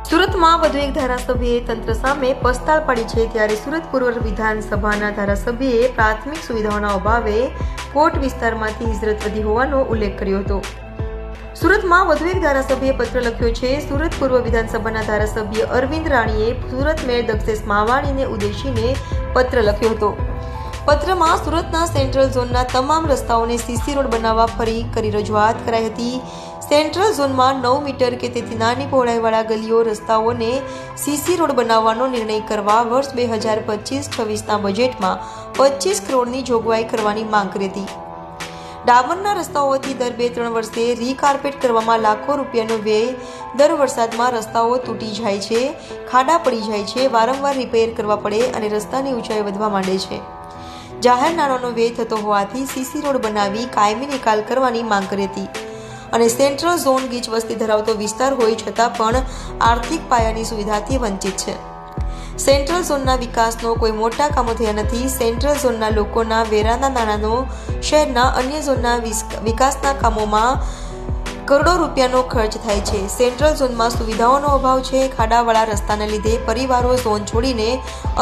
સુરતમાં વધુ એક ધારાસભ્યએ તંત્ર સામે પસ્તાળ પાડી છે, ત્યારે સુરત પૂર્વ વિધાનસભાના ધારાસભ્યએ પ્રાથમિક સુવિધાઓના અભાવે કોટ વિસ્તારમાંથી હિજરત વધી હોવાનો ઉલ્લેખ કર્યો હતો. સુરતમાં વધુ એક ધારાસભ્યએ પત્ર લખ્યો છે. સુરત પૂર્વ વિધાનસભાના ધારાસભ્ય અરવિંદ રાણીએ સુરત મેયર દક્ષેશ માવાણીને ઉદ્દેશીને પત્ર લખ્યો હતો. પત્રમાં સુરતના સેન્ટ્રલ ઝોનના તમામ રસ્તાઓને સીસી રોડ બનાવવા ફરી કરી રજૂઆત કરાઈ હતી. સેન્ટ્રલ ઝોનમાં 9 મીટર કે તેથી નાની પહોળાઈવાળા ગલીઓ રસ્તાઓને સીસી રોડ બનાવવાનો નિર્ણય કરવા વર્ષ 2025-26ના બજેટમાં 25 કરોડની જોગવાઈ કરવાની માંગ કરી હતી. ડામરના રસ્તાઓથી દર 2-3 વર્ષે રીકાર્પેટ કરવામાં લાખો રૂપિયાનો વ્યય. દર વરસાદમાં રસ્તાઓ તૂટી જાય છે, ખાડા પડી જાય છે, વારંવાર રિપેર કરવા પડે અને રસ્તાની ઊંચાઈ વધવા માંડે છે. જાહેર નાણાંનો વ્યય થતો હોવાથી સીસી રોડ બનાવી કાયમી નિકાલ કરવાની માંગ કરી હતી. અને સેન્ટ્રલ ઝોન ગીચ વસ્તી ધરાવતો વિસ્તાર હોઈ છતાં પણ આર્થિક પાયાની સુવિધાથી વંચિત છે. સેન્ટ્રલ ઝોનના વિકાસનો કોઈ મોટા કામો થયા નથી. સેન્ટ્રલ ઝોનના લોકોના વેરાના નાણાંનો શહેરના અન્ય ઝોનના વિકાસના કામોમાં કરોડો રૂપિયાનો ખર્ચ થાય છે. સેન્ટ્રલ ઝોનમાં સુવિધાઓનો અભાવ છે. ખાડાવાળા રસ્તાના લીધે પરિવારો ઝોન છોડીને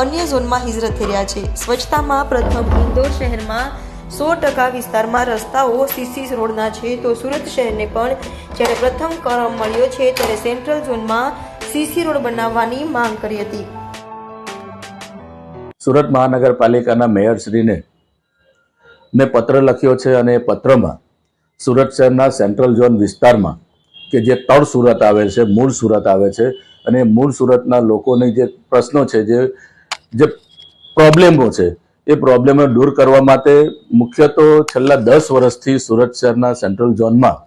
અન્ય ઝોનમાં હિજરત થઈ રહ્યા છે. સ્વચ્છતામાં પ્રથમ ઇન્દોર શહેરમાં 100% વિસ્તારમાં રસ્તાઓ સીસી રોડના છે, તો સુરત શહેરને પણ જ્યારે પ્રથમ ક્રમ મળ્યો છે ત્યારે સેન્ટ્રલ ઝોનમાં સીસી રોડ બનાવવાની માંગ કરી હતી. સુરત મહાનગરપાલિકાના મેયરશ્રીને મેં પત્ર લખ્યો છે અને એ પત્રમાં સુરત શહેરના સેન્ટ્રલ ઝોન વિસ્તારમાં કે જે તળ સુરત આવે છે, મૂળ સુરત આવે છે, અને મૂળ સુરતના લોકોની જે પ્રશ્નો છે, જે પ્રોબ્લેમો છે, એ પ્રોબ્લેમો દૂર કરવા માટે મુખ્ય તો છેલ્લા 10 વર્ષથી સુરત શહેરના સેન્ટ્રલ ઝોનમાં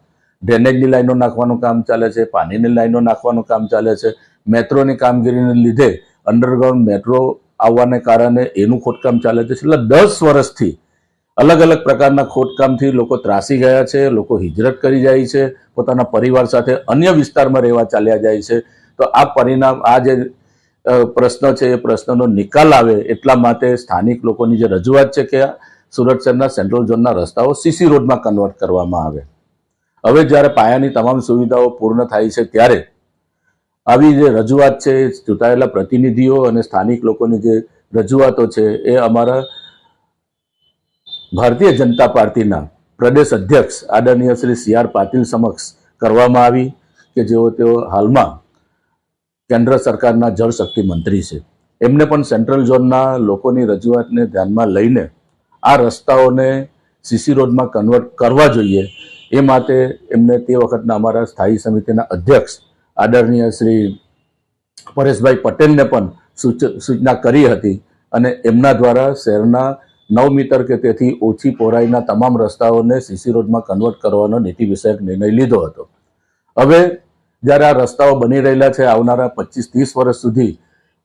ડ્રેનેજની લાઈનો નાખવાનું કામ ચાલે છે, પાણીની લાઈનો નાખવાનું કામ ચાલે છે. મેટ્રોની કામગીરીને લીધે અંડરગ્રાઉન્ડ મેટ્રો આવવાને કારણે એનું ખોદકામ ચાલે છે. છેલ્લા 10 વર્ષથી અલગ અલગ પ્રકારના ખોદકામથી લોકો ત્રાસી ગયા છે. લોકો હિજરત કરી જાય છે, પોતાના પરિવાર સાથે અન્ય વિસ્તારમાં રહેવા ચાલ્યા જાય છે. તો આ પરિણામ, આ જે પ્રશ્ન છે એ પ્રશ્નનો નિકાલ આવે એટલા માટે સ્થાનિક લોકોની જે રજૂઆત છે કે સુરત શહેરના સેન્ટ્રલ ઝોનના રસ્તાઓ સીસી રોડમાં કન્વર્ટ કરવામાં આવે. હવે જ્યારે પાયાની તમામ સુવિધાઓ પૂર્ણ થાય છે ત્યારે આવી જે રજૂઆત છે, ચૂંટાયેલા પ્રતિનિધિઓ અને સ્થાનિક લોકોની જે રજૂઆતો છે એ અમારા ભારતીય જનતા પાર્ટીના પ્રદેશ અધ્યક્ષ આદરણીય શ્રી CR પાટીલ સમક્ષ કરવામાં આવી કે તેઓ હાલમાં કેન્દ્ર સરકારના જળશક્તિ મંત્રી છે. એમને પણ સેન્ટ્રલ ઝોનના લોકોની રજૂઆતને ધ્યાનમાં લઈને આ રસ્તાઓને સીસી રોડમાં કન્વર્ટ કરવા જોઈએ એ માટે એમને તે વખતના અમારા સ્થાયી સમિતિના અધ્યક્ષ આદરણીય શ્રી પરેશભાઈ પટેલને પણ સૂચના કરી હતી અને એમના દ્વારા શહેરના 9 મીટર કે તેથી ઓછી પહોળાઈના તમામ રસ્તાઓને સીસી રોડમાં કન્વર્ટ કરવાનો નીતિ વિષયક નિર્ણય લીધો હતો. હવે જ્યારે આ રસ્તાઓ બની રહેલા છે, આવનારા 25-30 વર્ષ સુધી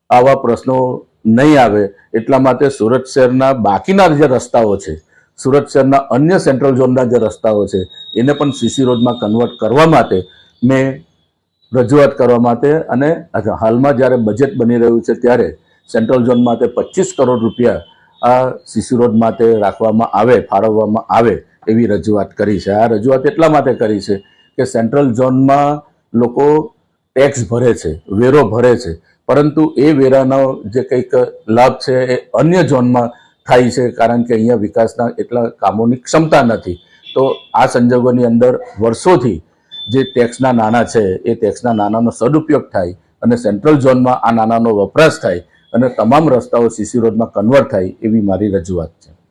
આવા પ્રશ્નો નહીં આવે એટલા માટે સુરત શહેરના બાકીના જે રસ્તાઓ છે, સુરત શહેરના અન્ય સેન્ટ્રલ ઝોનના જે રસ્તાઓ છે એને પણ સીસી રોડમાં કન્વર્ટ કરવા માટે મેં રજૂઆત કરવા માટે અને હાલમાં જ્યારે બજેટ બની રહ્યું છે ત્યારે સેન્ટ્રલ ઝોન માટે 25 કરોડ રૂપિયા આ સીસી રોડ માટે રાખવામાં આવે, ફાળવવામાં આવે એવી રજૂઆત કરી છે. આ રજૂઆત એટલા માટે કરી છે કે સેન્ટ્રલ ઝોનમાં લોકો ટેક્સ ભરે છે, વેરો ભરે છે, પરંતુ એ વેરાનો જે કંઈક લાભ છે એ અન્ય ઝોનમાં થાય છે કારણ કે અહીંયા વિકાસના એટલા કામોની ક્ષમતા નથી. તો આ સંજોગોની અંદર વર્ષોથી જે ટેક્સના નાણાં છે એ ટેક્સના નાણાંનો સદુપયોગ થાય અને સેન્ટ્રલ ઝોનમાં આ નાણાંનો વપરાશ થાય અને તમામ રસ્તાઓ સીસી રોડમાં કન્વર્ટ થાય એવી મારી રજૂઆત છે.